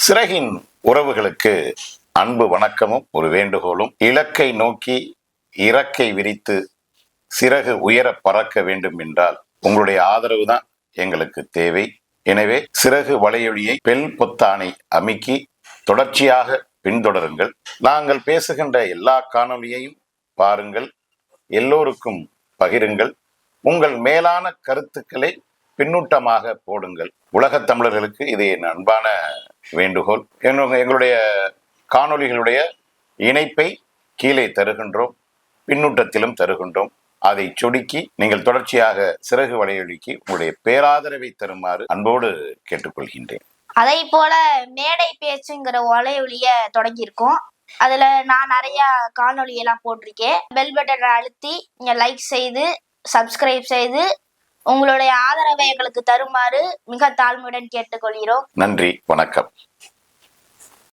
சிறகின் உறவுகளுக்கு அன்பு வணக்கமும் ஒரு வேண்டுகோளும். இலக்கை நோக்கி இறக்கை விரித்து சிறகு உயர பறக்க வேண்டும் என்றால் உங்களுடைய ஆதரவு தான் எங்களுக்கு தேவை. எனவே சிறகு வலையொலியை பெல் பொத்தானை அமுக்கி தொடர்ச்சியாக பின்தொடருங்கள். நாங்கள் பேசுகின்ற எல்லா காணொலியையும் பாருங்கள், எல்லோருக்கும் பகிருங்கள். உங்கள் மேலான கருத்துக்களை பின்னூட்டமாக போடுங்கள். உலகத் தமிழர்களுக்கு இது என் அன்பான வேண்டுகோள். எங்களுடைய காணொளிகளுடைய இணைப்பை கீழே தருகின்றோம், பின்னூட்டத்திலும் தருகின்றோம். அதை சொடுக்கி நீங்கள் தொடர்ச்சியாக சிறகு வலையொலிக்கு உங்களுடைய பேராதரவை தருமாறு அன்போடு கேட்டுக்கொள்கின்றேன். அதை போல மேடை பேச்சுங்கிற வலையொலிய தொடங்கியிருக்கோம். அதுல நான் நிறைய காணொலி எல்லாம் போட்டிருக்கேன். பெல் பட்டனை அழுத்தி நீங்க லைக் செய்து சப்ஸ்கிரைப் செய்து உங்களுடைய ஆதரவை எங்களுக்கு தருமாறு மிக தாழ்மையுடன் கேட்டுக்கொள்கிறோம். நன்றி, வணக்கம்.